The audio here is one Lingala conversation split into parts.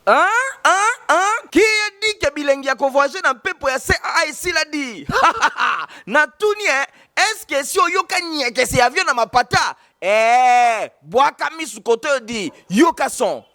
Qui a dit que bilingue a voyager dans pepo ya CAA ici l'a dit? Na tuni est-ce que si oyoka nyeke c'est avion na mapata? Boaka misu kote di yoka son.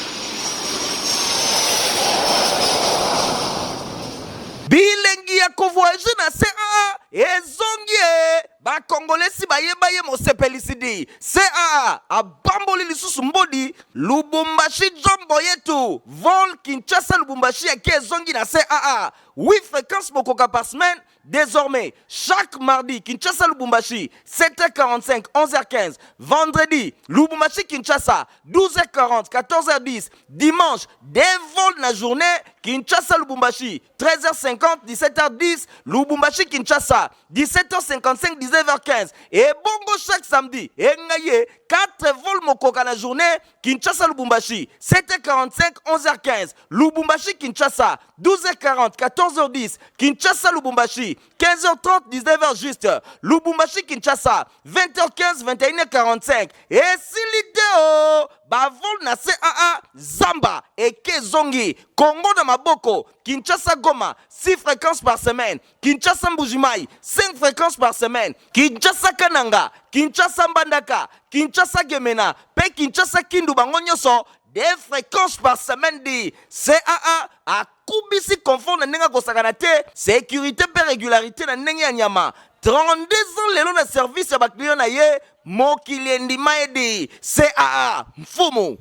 Bilingue ya voyager na CAA ezongie ba congolais si baye mo sepelisidi CAA abamboli lisusu mbodi Lubumbashi jombo yetu vol Kinshasa Lubumbashi yake ezongi na CAA 8 fréquences mokoka par semaine. Désormais, chaque mardi, Kinshasa Lubumbashi, 7h45, 11h15. Vendredi, Lubumbashi Kinshasa, 12h40, 14h10. Dimanche, des vols la journée, Kinshasa Lubumbashi, 13h50, 17h10. Lubumbashi Kinshasa, 17h55, 19h15. Et bongo chaque samedi, et ngaye, 4 vols mokoka la journée, Kinshasa Lubumbashi, 7h45, 11h15. Lubumbashi Kinshasa, 12h40, 14h10. Kinshasa Lubumbashi, 15h30, 19h juste. Lubumbashi Kinshasa, 20h15, 21h45. Et si l'idée, bavol na CAA, Zamba et Kezongi, Congo de Maboko, Kinshasa Goma, 6 fréquences par semaine. Kinshasa Mbujimai, 5 fréquences par semaine. Kinshasa Kananga, Kinshasa Mbandaka, Kinshasa Gemena, Pe Kinshasa Kindu Bangonyoso, des fréquences par semaine dit CAA a kubisi confort na nenga kosakanate sécurité pe régularité na nenga nyama 32 ans lelo na service ya bakliyo na ye mokili endima edi CAA mfumu.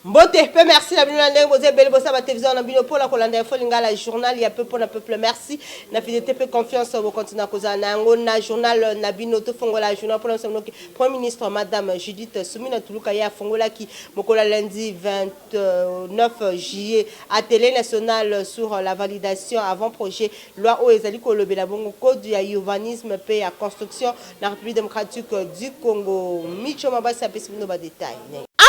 Mbote, peu merci la bino ndenge boze belle bossa ba télévision na bino pour la kolanda info lingala journal ya peuple na peuple merci na fidélité peu confiance au continent koza na ngo na journal na bino to fongola journal pour l'ensemble Premier ministre madame Judith Soumina Tuluka ya fongola qui mokola lundi 29 juillet à télé nationale sur la validation avant projet loi o ezali ko lobela bongo code ya urbanisme pe ya construction na République démocratique du Congo Micho Mabasa pesi bino ba détail.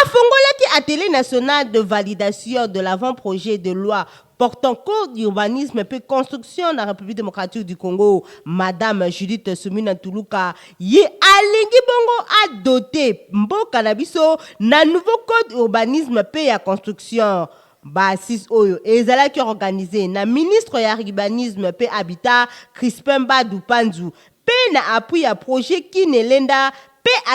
Fongola qui a télé nationale de validation de l'avant-projet de loi portant code d'urbanisme et construction dans la République démocratique du Congo, Madame Judith Soumina Tuluka, y alingi bongo a doté mboka na biso na nouveau code urbanisme et construction. Basis oyo ezala qui organisé na ministre ya urbanisme et habitat Crispin Badou Panzu pe na appui à projet qui ne lenda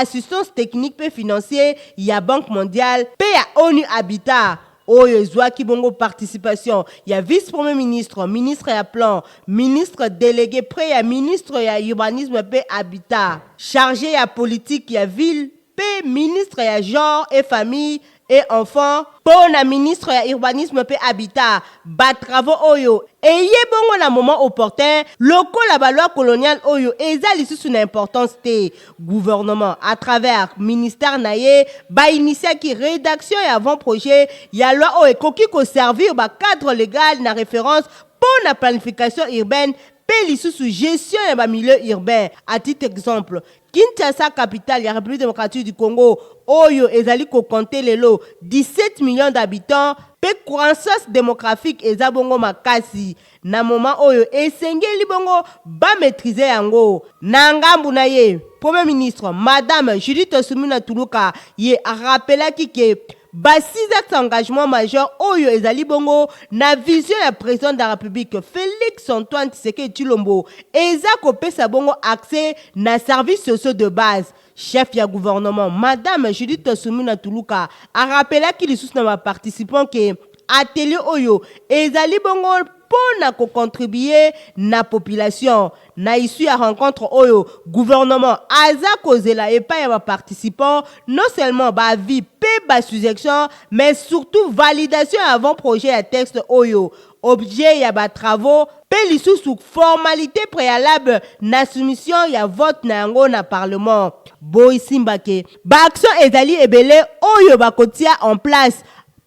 assistance technique pe financier ya Banque mondiale pe ya ONU Habitat oyo zwa ki bongo participation ya vice-premier ministre ministre ya plan ministre délégué près ya ministre ya urbanisme pe habitat chargé ya politique ya ville pe ministre ya genre et famille et enfants pour la ministre ya urbanisme pe habitat ba travaux oyo et yé bongo na moment opportun loko la loi coloniale oyo eza lisusu na importance te gouvernement à travers ministère naye ba initia ki rédaction et avant projet ya loi o ekoki ko servir ba cadre légal na référence pour la planification urbaine pe lisusu gestion ya ba milieu urbain à titre exemple Kinshasa capitale ya République démocratique du Congo oyo ezali ko compter lelo 17 millions d'habitants pe croissance démographique eza bongo makasi na moment oyo esengeli bongo ba maîtriser yango na ngambu na ye Premier ministre Madame Judith Soumina Tuluka ye a rappelé que ba 6 actes d'engagement majeur oyo ezali bongo na vision ya président de la République Félix Antoine Tshisekedi Tshilombo eza kopesa bongo accès na services sociaux de base. Chef ya gouvernement Madame Judith Soumina Tuluka a rappelé qu'il sous na participants que atelier oyo ezali bongo pona ko contribuer na population na issue à rencontre oyo gouvernement aza kozela et pas ya participants non seulement ba vie pe ba suggestion mais surtout validation avant projet à texte oyo objet ya ba travaux pe lisusu formalité préalable na soumission ya vote na yango na parlement boy simbake ba action ezali ebele oyo ba kotia en place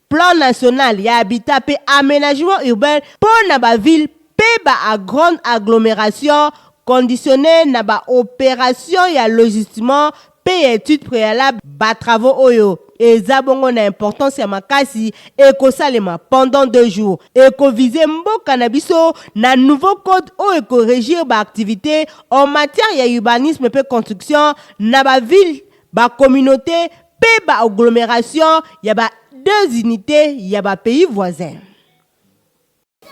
plan national ya habitat pe aménagement urbain pour na ba ville pe ba a grande agglomération conditionné na ba opération ya logistiment pe étude préalable ba travaux oyo eza bongo na importance ya makasi ekosalema pendant 2 jours ekovise mboka na biso na nouveau code oyo ekorégir ba activité en matière ya urbanisme pe construction na ba ville ba communauté pe ba agglomération ya ba 2 unités ya ba pays voisins.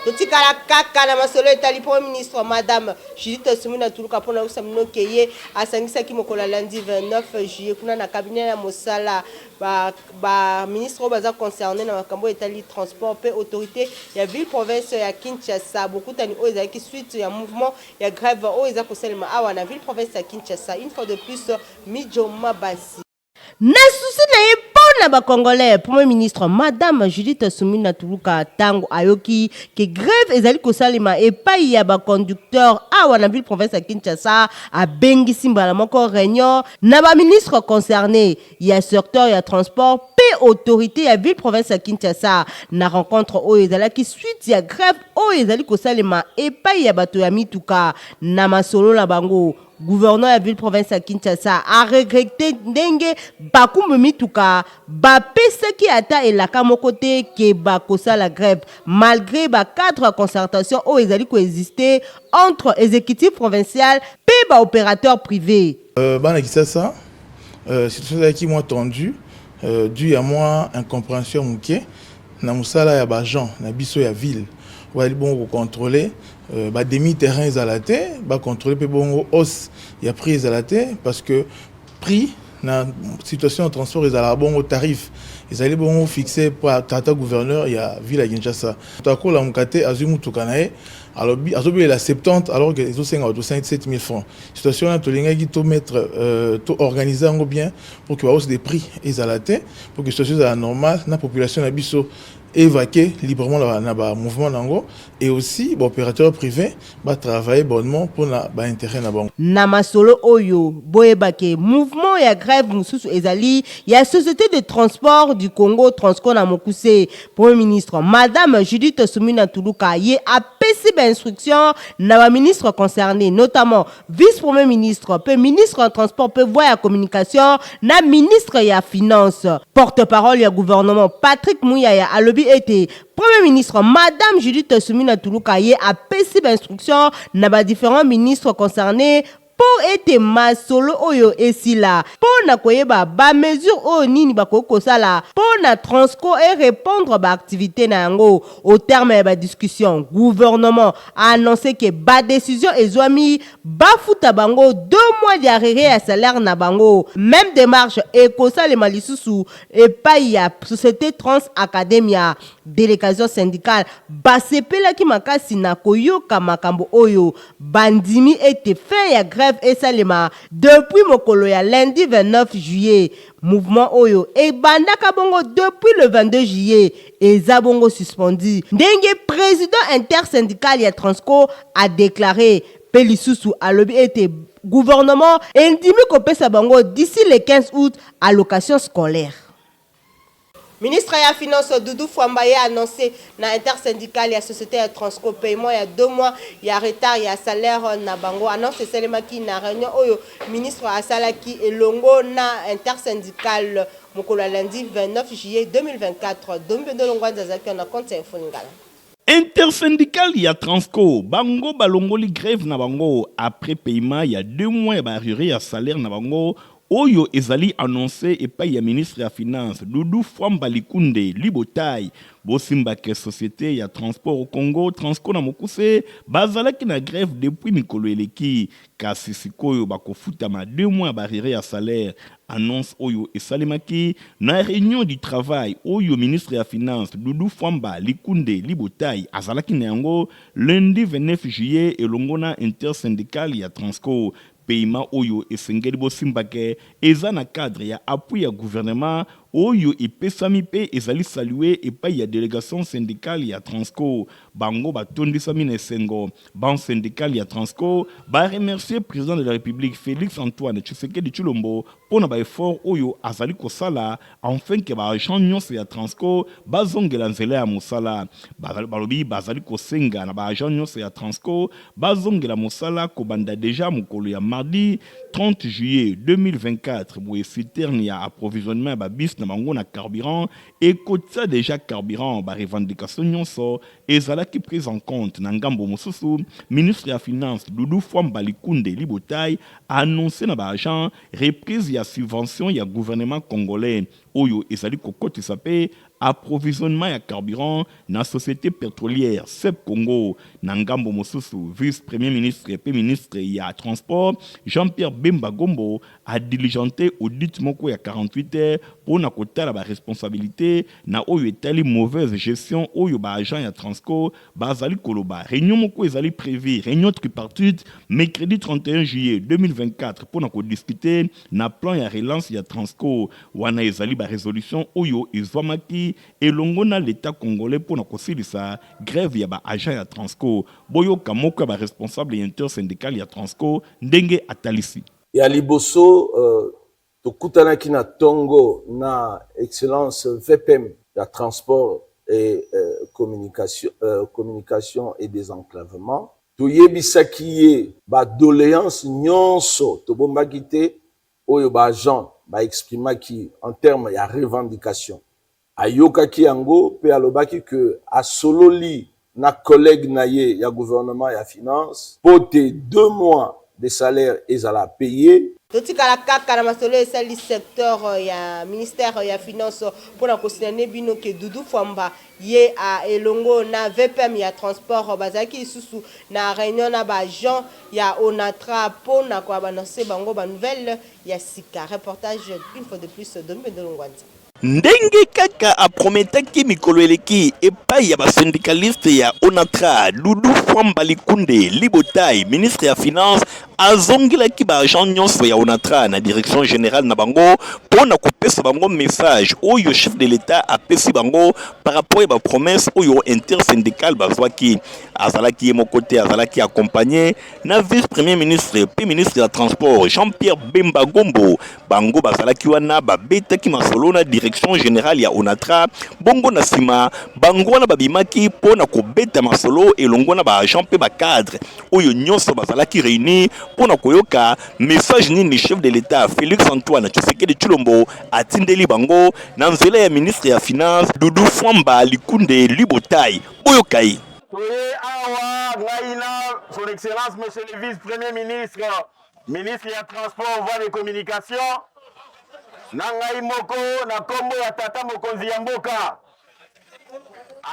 Totikala kaka na masolo etali Premier ministre Madame Judith Suminwa Tuluka pona usamino keye asangisa ki mokolo lundi 29 juillet kuna na cabinet ya Mosala ba ministre baza concerné na makambo etali transport pe autorité ya ville province ya Kinshasa bokutani o ezaki suite ya mouvement ya grève o eza koselema awa na ville province ya Kinshasa une fois de plus Mijoma Basi na souci na na ba Congolais, Premier ministre Madame Judith Suminwa Tuluka tango ayoki que grève ezali kosalema epai ya ba conducteur awa na ville province ya Kinshasa a bengi simbala moko réunion na ba ministre concerné ya secteur ya transport pe autorité ya ville province ya Kinshasa na rencontre o ezalaki suite ya grève o ezali kosalema epai ya bato ya mituka na masolo la bango. Gouverneur de la ville province à Kinshasa a regretté ndenge bakumbu mituka ba pesa ki ata elaka mokote ke ba kosa la grève malgré ba cadre de concertation o ezali ko exister entre exécutif provincial pe ba opérateur privé. Bana Kinshasa situation qui moi tendu dû à moi incompréhension muke na musala ya ba gens na biso ya ville wali bon contrôler ba demi terrain ezalate ba contrôler pe bon os ya prix ezalate parce que prix na situation de transport ezala bon au tarif ezali bon fixé par tata gouverneur ya ville ya Kinshasa tako la mukate azumu tukanae alors azobi la 70 alors que ils ont 57 000 francs situation là to linga ki to mettre to organiser ngo bien pour que hausse des prix ezalate pour que situation soit normale na population na biso évacuer librement le mouvement nango et aussi l'opérateur privé va travailler bonnement pour l'intérêt na bango. Namasolo oyo boyebake mouvement ya grève mususu ezali ya société de transport du Congo Transco na Mokuse. Premier ministre Madame Judith Suminwa Tuluka ye apesi ba instruction na ba ministre concernés notamment vice-premier ministre, pe ministre en transport, pe voie ya communication na ministre ya finance. Porte-parole ya gouvernement Patrick Muyaya alobi été Premier ministre Madame Judith Suminwa Tuluka ye a pesi instruction na ba différents ministres concernés pour être masolo oyo esila pour na koyeba ba mesure o nini ba kokosala pour na transco et répondre ba activité na yango au terme de ba discussion gouvernement a annoncé que ba décision ezwami ba futa bango 2 mois d'arrêt à salaire na bango même démarche et kosa le malisusu et pa ya société Trans Academia délégation syndicale basepela ki makasi na koyoka makambo oyo bandimi était fait ya grève et salema depuis mokolo ya lundi 29 juillet mouvement oyo et bandaka bongo depuis le 22 juillet et zabongo suspendu ndenge président intersyndical ya Transco a déclaré Pelisusu alobi était gouvernement indimi kopesa bango d'ici le 15 août allocation scolaire. Ministre ya Finance Doudou Fwambaye a annoncé na intersyndical ya société ya Transco paiement il y a 2 mois il y a retard il y a salaire na bango annonce selemaki na réunion oyo ministre asalaki elongo na intersyndical mokolo lundi 29 juillet 2024 Dombendo Longwanza zaki na compte info ngala. Intersyndical ya Transco bango balongoli grève na bango après paiement il y a 2 mois ba arrivé ya salaire na bango Oyo ezali annoncé et pas ya ministre de la Finance Doudou Fwambalikunde Libotai Bosimba ke société ya transport au Congo Transco na Mokuse bazalaki na grève depuis mikolo eleki kasi sikoyo bakofutama 2 mois barrière à salaire annonce oyo esalemaki na réunion du travail oyo ministre de la Finance Doudou Fwambalikunde Libotai azalaki na yango lundi 29 juillet elongona intersyndical ya Transco paiement oyo esengeli bosimbake eza na cadre ya appui ya gouvernement oyo epesami pe ezali salué epai ya délégation syndicale ya Transco bango batondisami na esengo ban syndical ya Transco ba remercier président de la République Félix Antoine Tshisekedi Tshilombo pona ba effort oyo azali kosala enfin ke ba agent nyonso ya Transco bazongela nzela ya mosala balobi bazali kosenga na ba agent nyonso ya Transco bazongela mosala kobanda déjà mokolo ya mardi 30 juillet 2024 boye citerne ya approvisionnement ba bis na bango na carburant et kotsa déjà carburant ba revendication nyonso ezala ki prise en compte na ngambo mosusu ministre ya finance Doudou Fwambalikunde Libotai a annoncé na ba agent reprise ya subvention ya gouvernement congolais oyo ezali kokoti sape approvisionnement ya carburant na société pétrolière SEP Congo na ngambo mosusu vice-premier ministre et ministre ya transport Jean-Pierre Bemba Gombo a diligenté audit moko ya 48 heures pour na kotala ba responsabilité na oyo etali mauvaise gestion oyo ba agent ya Transco bazali koloba réunion moko ezali prévu réunion tripartite mercredi 31 juillet 2024 pour na discuter na plan ya relance ya Transco wana ezali ba résolution oyo ezwamaki elongo na l'état congolais pour na kosilisa grève ya ba agent ya Transco boyo kamoko ba responsable intersyndical ya Transco ndenge atalisi ya liboso tokutanaki na tongo na excellence VPM ya transport et communication et désenclavement toyebisaki ye ba doléance nyonso tobombaki te oyo ba agent ba exprimaki en termes ya revendication ayokaki yango pe alobaki que asololi na collègue na ye ya gouvernement ya finance pote 2 mois de salaire ezala payé. Totikala kaka na masolo esali secteur ya ministère ya finance pour na kosinane bino ke Doudou Fwamba ye a elongo na VPM ya transport bazaki isusu na réunion na ba agent ya Onatra pour na ko annoncer bango ba nouvelle ya sika reportage une fois de plus Dombe de Longwanza. Ndenge kaka aprometaki mikolo eleki epai ya basyndicaliste ya Onatra Doudou Fwamba Likunde Libotai ministre ya finance azongilaki ba agent nyonso ya Onatra na direction générale na bango pona kopesa bango message oyo chef de l'état apesi bango par rapport à ba promesse oyo intersyndical bazwaki azalaki ye mokote azalaki accompagné na vice premier ministre puis ministre ya transport Jean-Pierre Bemba Gombo bango bazalaki wana babetaki masolo na direction générale ya Onatra bongo na sima bango na babimaki pona kobeta masolo elongo na ba agent pe ba cadre oyo nyonso bazalaki réuni pona koyoka message nini chef de l'état Félix Antoine Tshisekedi Tshilombo atindeli bango na nzela ya ministre ya finance Doudou Fwamba Likunde Libotai boyokai Toye awa ngaina son excellence monsieur le vice-premier ministre ministre ya transport voies et communications na ngai moko na kombo ya tata mokonzi ya mboka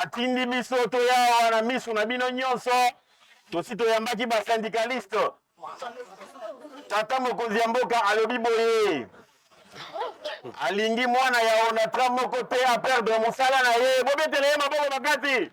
atindi biso toya awa na miso na bino nyonso tosi toyambaki ba syndicaliste tata mokonzi ya mboka alobi boye alingi mwana ya Onatra moko te a perdre mosala na ye bobetele ye maboko makati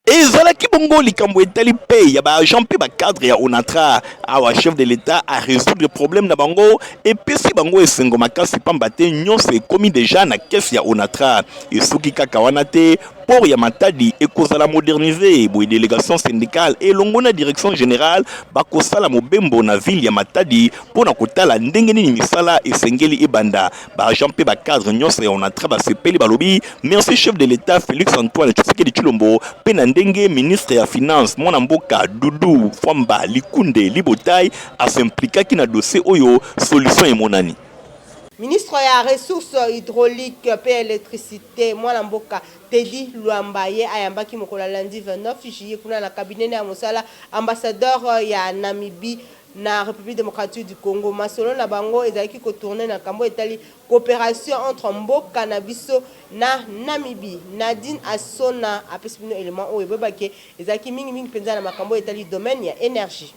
ezalaki bongo likambo etali pe ya ba agent pe ba cadre ya Onatra awa chef de l'état a résoudre problème na bango et pesi bango esengo makasi pamba te nyonso ekomi déjà na caisse ya Onatra esuki kaka wana te port ya Matadi ekozala modernisé boye délégation syndicale et longo na direction générale bakosala mobembo na ville ya Matadi pona kotala ndenge nini misala esengeli ebanda ba agent pe ba cadre nyonso ya Onatra basepeli balobi merci chef de l'état Félix Antoine Tshisekedi Tshilombo pe na ndenge ministre ya finance mwana mboka Doudou Fwamba Likunde Libotai asimplikaki na dossier oyo solution emonani. Ministre ya ressources hydrauliques pe électricité mwana mboka Teddy Luambaye ayambaki mokola lundi 29 juillet kuna na cabinet ya mosala ambassadeur ya Namibie na République démocratique du Congo masolo na bango ezalaki ko tourner na kambo etali coopération entre mboka na biso na Namibie. Nadine Asona apesi bino élément oyo bebake ezalaki mingi penza na makambo etali domaine ya énergie.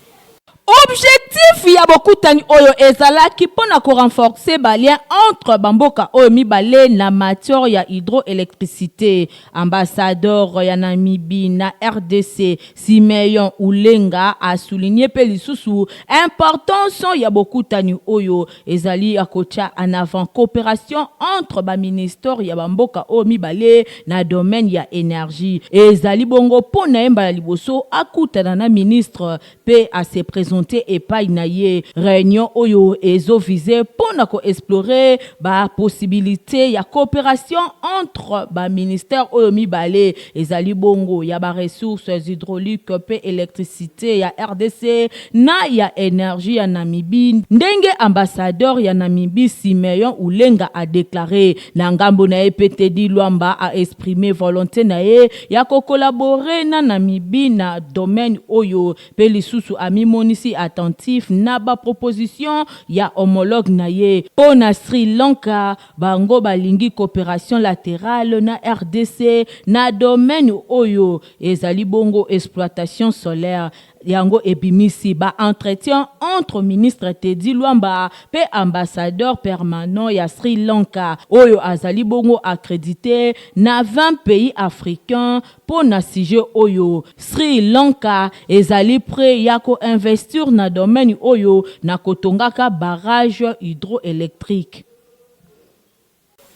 Objectif ya bokutani oyo ezalaki pona ko renforcer ba lien entre bamboka oyo mibale na matière ya hydroélectricité. Ambassadeur ya Namibie na RDC Simeon Ulenga a souligné pe lisusu importance ya bokutani oyo ezali akocha en avant coopération entre ba ministère ya bamboka oyo mibale na domaine ya énergie. Ezali bongo pona emba ya liboso akutana na ministre pe a se présenter et pas inaye réunion oyo ezo visé pour na ko explorer ba possibilité ya coopération entre ba ministère oyo mibale ezali bongo ya ba ressources hydrauliques pe électricité ya RDC na ya énergie ya Namibie ndenge ambassadeur ya Namibie Simeon Ulenga a déclaré na ngambo na Teddy Luamba a exprimé volonté na ya ko collaborer na Namibie na domaine oyo pe lisusu ami ebimisi attentif na ba proposition ya homologue na ye po na Sri Lanka bango balingi coopération latérale na RDC na domaine oyo ezali bongo exploitation solaire yango ebimisi ba entretien entre ministre Teddy Luamba pe ambassadeur permanent ya Sri Lanka oyo azali bongo accrédité na 20 pays africains pour na sujet oyo Sri Lanka ezali prêt ya ko investir na domaine oyo na kotongaka barrage hydroélectrique.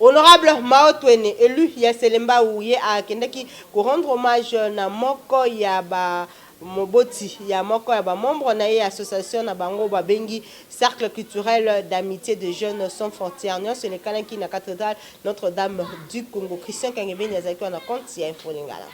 Honorable Mao Twene, élu ya Selemba Ouye a kendaki ko rendre hommage na moko ya ba moboti ya moko ya ba membre na ye association na bango ba bengi cercle culturel d'amitié de jeunes sans frontières. Nous c'est le kanaki na cathédrale Notre-Dame du Congo. Christian Kangebeni azaki na compte ya info lingala.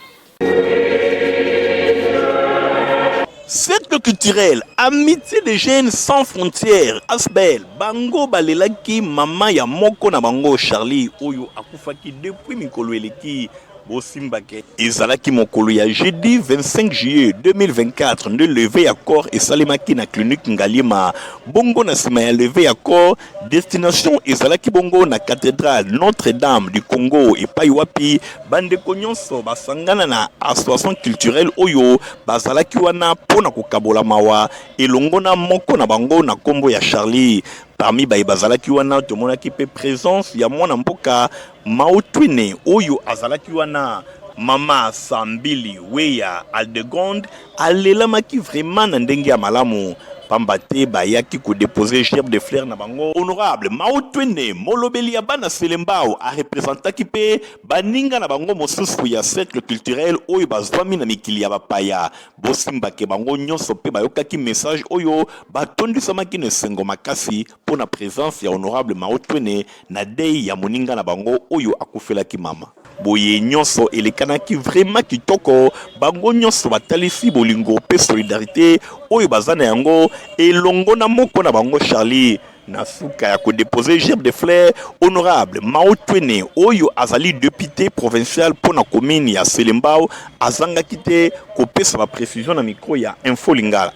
Cercle culturel, amitié des jeunes sans frontières, Asbel, Bango Balelaki, Mama ya Moko na Bango Charlie, Oyo Akufaki depuis Mikolo Eleki, Bosimbake. Ezalaki Mokolo ya jeudi 25 juillet 2024, ne levé à corps et Salimaki na clinique Ngalima. Bongo na sima ya levé à corps, destination Ezalaki Bongo na cathédrale Notre-Dame du Congo et Paiwapi, bande konyonso basangana na association culturelle Oyo, bazalaki wana pona kokabola mawa, elongo na moko na bango na kombo ya Charlie. Parmi bazalaki wana tomonaki pe présence ya mwana mboka Mao Twene Oyo azalaki wana Mama Sambili Weya Aldegonde alelamaki vraiment na ndenge ya malamu pambate bayaki ko déposer gerbe de fleurs na bango. Honorable Mao Twene molobeli ya bana Selembao a représentaki pe baninga na bango mosusu ya cercle culturel oyo bazwami na mikili ya bapaya bosimbake bango nyonso pe bayokaki message oyo batondisamaki na sengo makasi pour na présence ya honorable Mao Twene na dei ya moninga na bango oyo akufelaki mama. Boye nyonso elekanaki vraiment kitoko bango nyonso batalisi bolingo pe solidarité oyo bazana yango elongo na moko na bango Charlie na suka ya ko déposer gerbe de fleurs honorable Mao Twene oyo azali député provincial pour na commune ya Selembao azangaki te ko pesa ba précision na micro ya Info Lingala.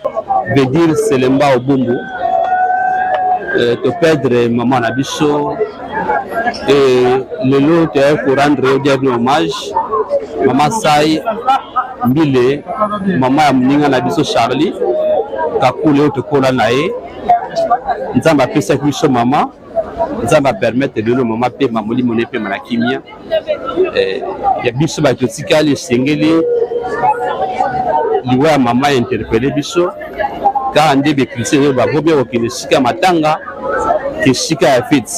Veut dire Selembao Bumbu te perdre maman na biso et le lot pour rendre au dernier hommage maman Sai Mbile maman ya mninga na biso Charlie kakule otokola na ye nzamba apesa biso mama nzamba permettre de mama pe mamoli mone pe na kimia ya biso ba totikali sengeli liwa mama interpeller biso ka ndebe kristo ba bobe okilisika matanga kisika ya fit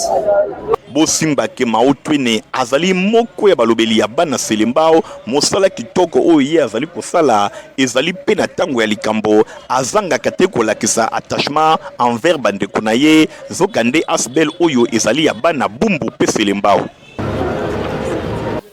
Bosimbake Mao Twene azali moko ya balobeli ya bana Selembao mosala kitoko oyo ye azali kosala ezali pe na tango ya likambo azanga kate kolakisa attachement envers bandeko na ye zokande Asbel oyo ezali ya bana Bumbu pe Selembao.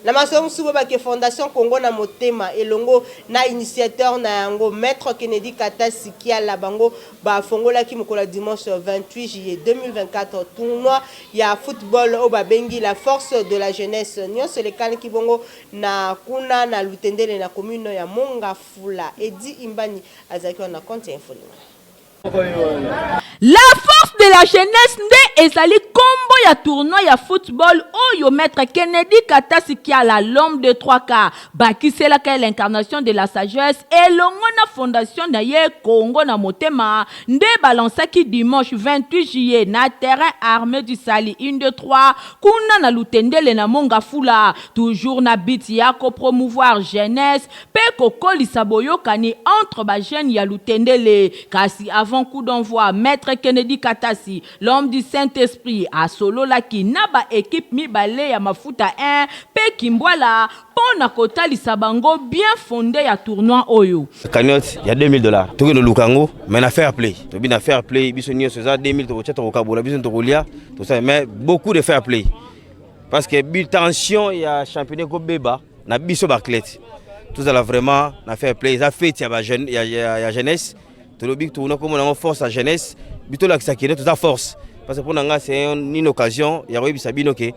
Na masomo subo ba ke Fondation Congo na motema elongo na initiateur na yango Maître Kennedy Katasi kia la bango ba fongola ki mokola dimanche 28 juillet 2024 tournoi ya football au babengi la force de la jeunesse nyonso le kan ki bongo na kuna na lutendele na commune ya Mongafula Edi Imbani azaki na compte info. La force de la jeunesse nde ezali kombo ya tournoi ya football oyo Maître Kennedy Katasi qui a la l'homme de 3K bakisela ka l'incarnation de la sagesse elongo na fondation na ye Congo na motema nde balansaki dimanche 28 juillet na terrain armé du Sali 1 2 3 kuna na lutendele na Mongafula toujours na but ya ko promouvoir jeunesse pe kokolisa boyokani entre ba jeunes ya lutendele kasi avant coup d'envoi Maître Kennedy Katasi l'homme du Saint-Esprit a solo la ki naba équipe mibale ya mafuta 1 pe kimbwala pona kotalisa bango bien fondé ya tournoi oyo cagnotte il y a $2000 to no lukango mais na fair play to bi na fair play biso nyo ça 2000 to chata ko kabula biso to kolia tout ça mais beaucoup de fair play parce que bi tension il y a championnat ko beba na biso barclette tout ça là vraiment na fair play ça fait ya ba jeune ya jeunesse to lobi to na comme on force à jeunesse bito la sakire toute force parce que pour nanga c'est une occasion ya ko bisa bino ke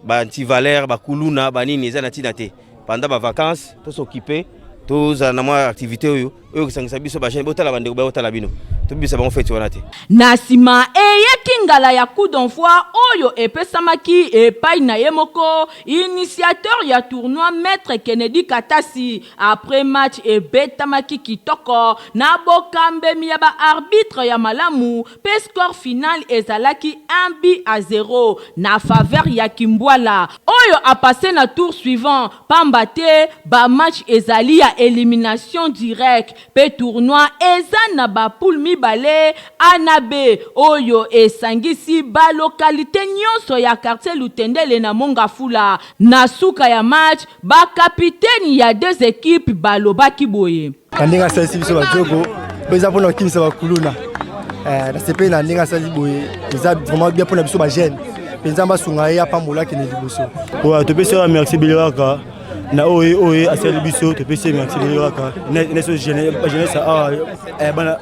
ba anti valeur ba kuluna ba nini za na tinate pendant ba vacances to s'occuper tous na moi activité oyo sangisa biso ba jeune botala bandeko ba botala bino tobisa bango feti wana te. Na nsima eyeki ngala ya coup d'envoi oyo epesamaki epai na ye moko initiateur ya tournoi Maître Kennedy Katasi après match ebetamaki kitoko na bokambemi ya ba-arbitre ya malamu pe score final ezalaki 1-0 na faveur ya Kimbwala oyo a passé na tour suivant pamba te ba match ezali ya élimination direct pe tournoi eza na ba poule mibale anabe oyo esangisi ba localité nyonso ya quartier Lutendele na Mongafula na suka ya match ba capitaine ya deux équipes balobaki boye kandinga sasi biso bajogo beza pona kimisa bakuluna na sepe na ndinga sasi boye eza vraiment bien pona biso ba jeune penza basunga ya pambola kene liboso wa to pesa merci bilaka na oye asali biso to pesa merci bilaka na so jeunesse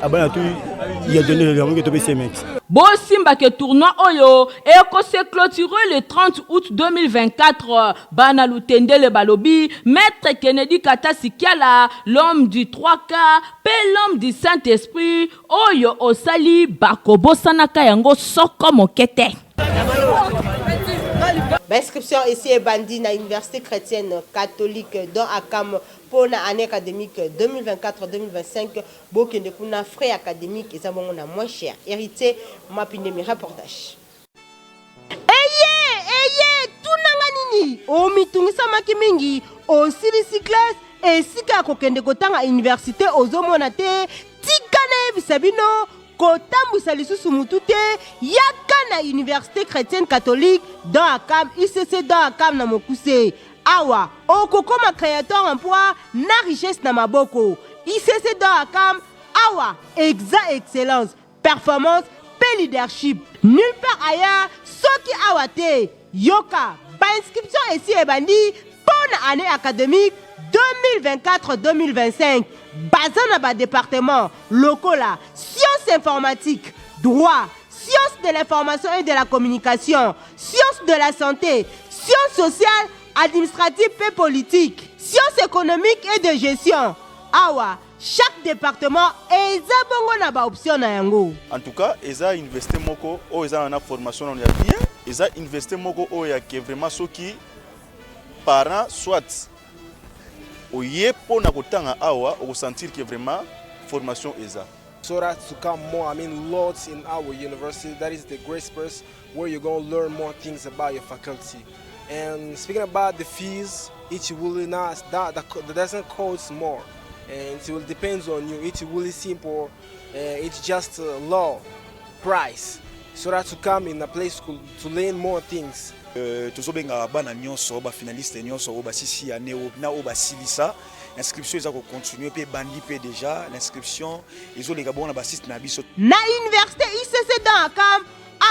bana tu ya donné le monde to pesa merci Bosimba ke tournoi oyo eko se clôturer le 30 août 2024 bana Lutendele balobi Maître Kennedy Katasi Kiala l'homme du 3K pe l'homme du Saint-Esprit oyo osali bakobosanaka yango soko mokete. Inscription ici est bandit na Université chrétienne catholique dans Akam pour l'année académique 2024-2025. Bokende kuna frais académique et ça bon na moins cher. Hérité mapindemi reportage. Eye tunanga nini o mitungisa makimingi o silisi class et sika kokende kotanga université ozomona te tikane bisabino kotambusa lisusu mutute yaka na Université chrétienne catholique dans Akam ICC dans Akam na Mokuse awa okokoma créateur emploi na richesse na maboko ICC dans Akam awa excellence performance pe leadership nulle part ailleurs soki awa te yoka ba inscription ici ebandi pour année académique 2024-2025 basé dans le département local, sciences informatiques, droit, sciences de l'information et de la communication, sciences de la santé, sciences sociales, administratives et politiques, sciences économiques et de gestion. Awa, chaque département est bongo na option na yango. En tout cas, eza université moko o eza na formation on ya bien, eza université moko o ya ke vraiment ceux qui parents soit oye pona kotanga awa o sentir que vraiment formation eza. So that to come more, I mean, lots in our university. That is the great space where you're going to learn more things about your faculty. And speaking about the fees, it will not, that doesn't cost more. And it will depends on you. It's really simple. It's just a low price. So that to come in a place to learn more things. Tozobenga bana nyonso ba finaliste nyonso ba sisi ane na ba silisa inscription eza ko continuer pe bandi pe déjà l'inscription ezolenga bona ba site na biso na université ICC dans Akam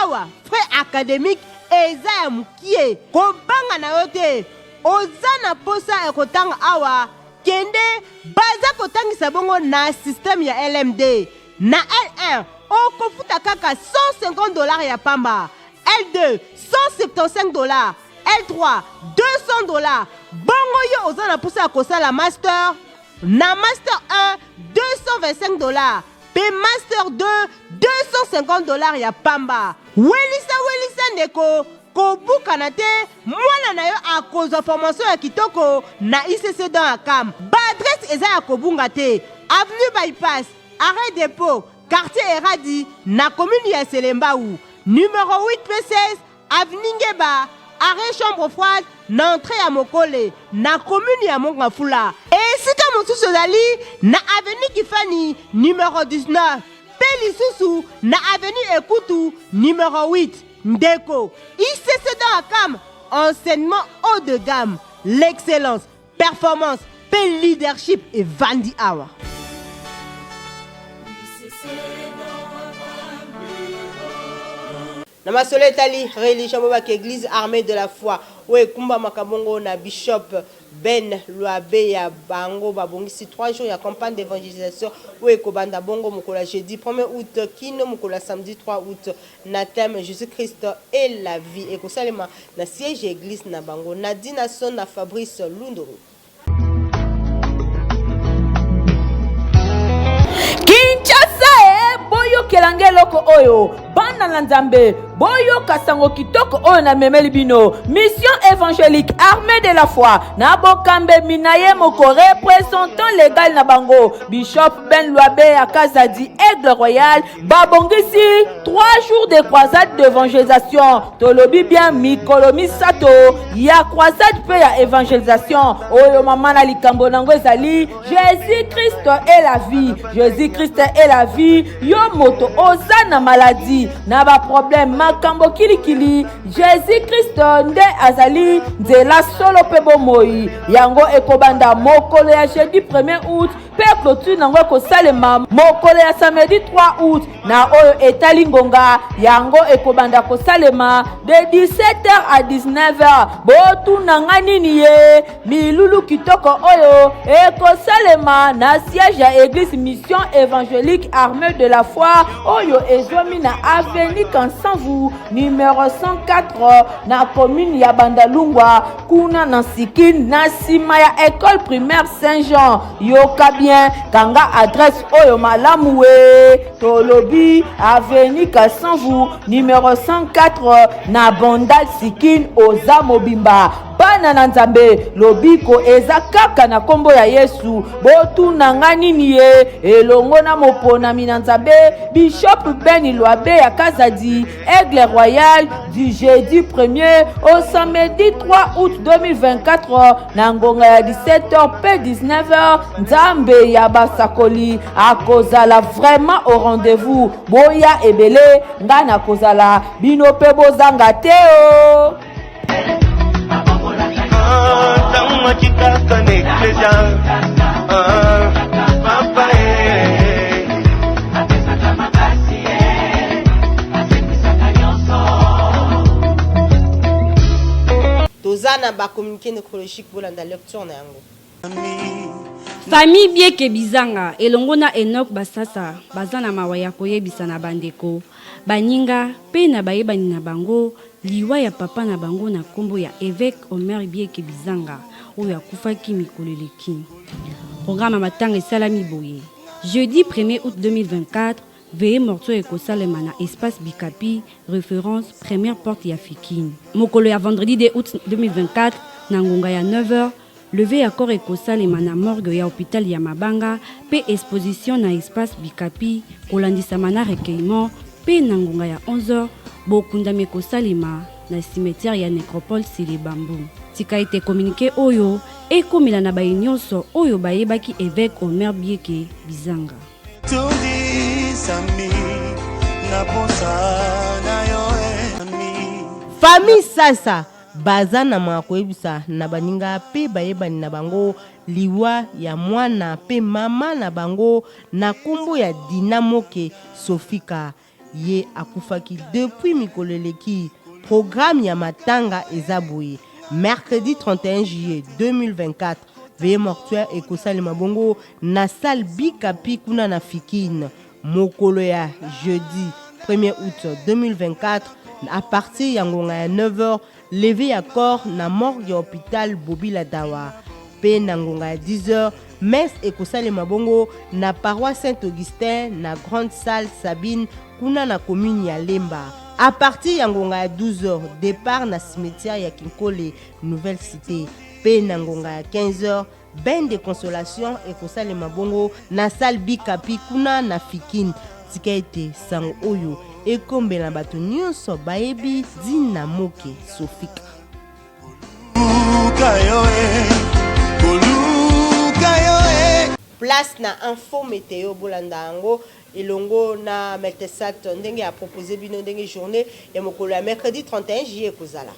awa frais académique eza mukie ko banga na yote ozana posa ekotanga awa kende baza kotangisa bongo na système ya LMD na L1 okofuta kaka $150 ya pamba L2 $175 L3 $200 bongo yo ozana posa kosa la master na master 1 $225 pe master 2 $250 ya pamba welisa ndeko kobuka na te mwana na yo akozwa formation ya kitoko na ICC dans Akam ba adresse eza ya kobunga te avenue Bypass arrêt dépôt quartier Eradi na commune ya Selembao numéro 8 P16 avenue Ngeba arrêt chambre froide na entrée ya Mokole na commune ya Mongafula et sika mosusu ezali na avenue Kifani numéro 19 pe lisusu na avenue Ekutu numéro 8 Ndeko ICC dans Akam enseignement haut de gamme l'excellence performance pe leadership et Vandi Awa. Na masolo etali religion bobaki église armée de la foi we kumba makabongo na bishop Ben Luabe ya bango babongisi 3 jours ya campagne d'évangélisation we kobanda bongo mokola jeudi 1er août kino mokola samedi 3 août na thème Jésus-Christ et la vie et kosalema na siège église na bango na Dinason na Fabrice Lundoro. Kinshasa boy kelange loko oyo bana na nzambe boyo kasango kitoko oyo na memeli bino mission évangélique armée de la foi na bokambe minaye moko représentant légal na bango Bishop Ben Luabe Akazadi Aigle Royal babongisi 3 jours de croisade d'évangélisation tolobi bien mikolo misato ya croisade pe ya évangélisation oyo mama na likambo nango ezali Jésus-Christ est la vie. Jésus-Christ est la vie. Yo moto oza na maladie na ba problème makambo kilikili Jésus-Christ nde azali nzela solo pe bomoi yango ekobanda mokolo ya jeudi 1er août pe clôture nango kosalema mokolo ya samedi 3 août na oyo etali ngonga yango ekobanda kosalema de 17h à 19h botu nanga nini ye milulu kitoko oyo ekosalema na siège ya église mission évangélique armée de la foi oyo ezomi na avenue Kansanvu numéro 104 na commune ya Bandalungwa kuna na Sikine na sima ya école primaire Saint-Jean yoka bien kanga adresse oyo malamu we tolobi avenue Kansanvu numéro 104 na Bandal Sikine oza mobimba bana na nzambe lobiko eza kaka na kombo ya Yesu botu nanga nini ye elongo na moponami na nzambe Bishop Ben Luabe Akazadi Aigle Royal du jeudi 1er au samedi 3 août 2024 na ngonga ya 17h pe 19h nzambe ya basakoli akozala vraiment au rendez-vous boya ebele ngana kozala bino pe bozanga te o tozana ba communiqué nécrologique bolanda lecture na yango famille bieke bizanga elongo na Enoch Basasa bazana mawaya koyebisa na bandeko baninga pe na bayebani na bango liwa ya papa na bango na kombo ya évêque Omer bieke bizanga oyo akufaki mikolo eleki programme matanga esalami boye jeudi 1er août 2024 veillée mortuaire ekosalema na espace Bikapi référence première porte ya Fikine mokolo ya vendredi 2 août 2024 na ngonga ya 9h levé à corps ekosalema na morgue ya hôpital ya Mabanga pe exposition na espace Bikapi kolandisama na recueillement pe na ngonga ya 11h bokundami ekosalema na cimetière ya nécropole Silibambu tika été communiqué oyo ekomela na baye nyonso oyo bayebaki évêque Omer bieke bizanga famille sasa baza na makoyebisa na baninga pe bayebani na bango liwa ya mwana pe mama na bango na kombo ya Dinamoke Sofika ye akufaki depuis mikolo eleki programme ya matanga ezaboye mercredi 31 juillet 2024 veillée mortuaire ekosalema bongo na salle Bikapi kuna na Fikine mokolo ya jeudi 1er août 2024 à partir ya ngonga ya 9h levé à corps na morgue ya hôpital Bobila Dawa pe na ngonga ya 10h messe ekosalema bongo na paroisse Saint-Augustin na grande salle Sabine kuna na commune ya Lemba. À partir ya ngonga ya 12h départ na cimetière ya Kinkole Nouvelle Cité pe na ngonga ya 15h bain de consolation ekosalema bongo na salle Bikapi kuna na Fikine tika ete sango oyo ekombela bato nyonso bayebi Dinamoke Sofika place na info météo bolanda yango elongo na Meltesat ndenge a proposé bino ndenge journée ya mokolo ya mercredi 31 juillet kozala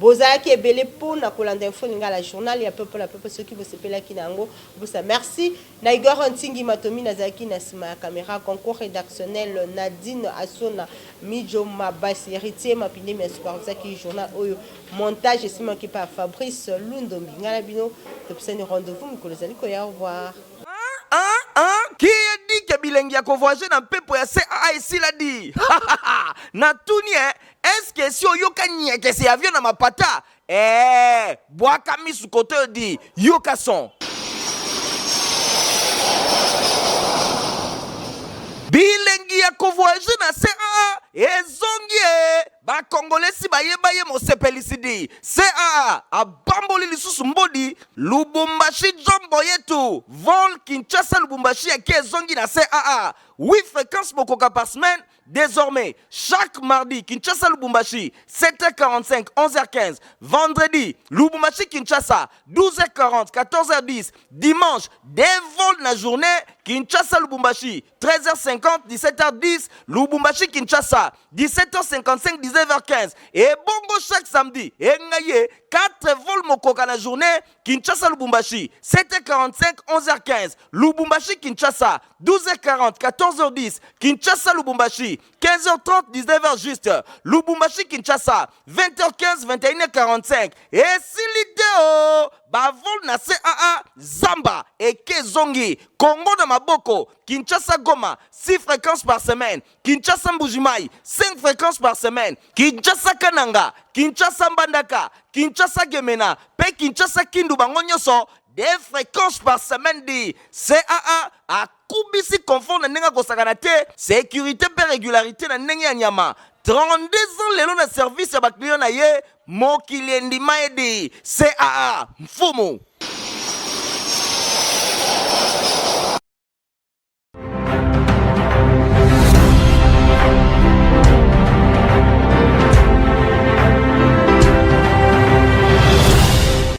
bozalaki ebele mpona kolanda info lingala journal ya peuple soki bosepelaki na yango bosa merci na Igor Ntingi Matomi nazalaki na nsima ya caméra concours rédactionnel Nadine Asona Mijo Mabasi héritier mapinde mais supervisaki journal oyo montage esimaki pa Fabrice Lundombi ngala bino topesani rendez-vous mikolo ezali koya au revoir. Qui a dit que bilengi ya voyager na mpepo ya CAA esila di na tuni est-ce que si oyoka nyeke se avion na mapata bwaka misu kote di yoka son bilengi ya voyager na CAA ezongi bakongolesi bayebaye mosepelisidi CAA abamboli lisusu mbodi Lubumbashi jombo yetu vol Kinshasa Lubumbashi yaki ezongi na CAA 8 fréquences mokoka par semaine désormais chaque mardi Kinshasa Lubumbashi 7h45 11h15 vendredi Lubumbashi Kinshasa 12h40 14h10 dimanche des vols na journée Kinshasa Lubumbashi 13h50 17h10 Lubumbashi Kinshasa 17h55 19h15 et bongo chaque samedi et ngaye 4 vols mokoka na journée Kinshasa Lubumbashi 7h45 11h15 Lubumbashi Kinshasa 12h40 14h10 Kinshasa Lubumbashi 15h30 19h juste Lubumbashi Kinshasa 20h15 21h45 et si l'idée bavol na CAA Zamba et Kezongi Congo de Maboko Kinshasa Goma 6 fréquences par semaine Kinshasa Mbujimai 5 fréquences par semaine Kinshasa Kananga Kinshasa Mbandaka Kinshasa Gemena pe Kinshasa Kindu bango nyonso des fréquences par semaine di CAA a kubisi confort na nenga kosakana te sécurité pe régularité na ndenge ya nyama 32 ans lelo na service ya bakliyo na ye mokili endima edi CAA mfumu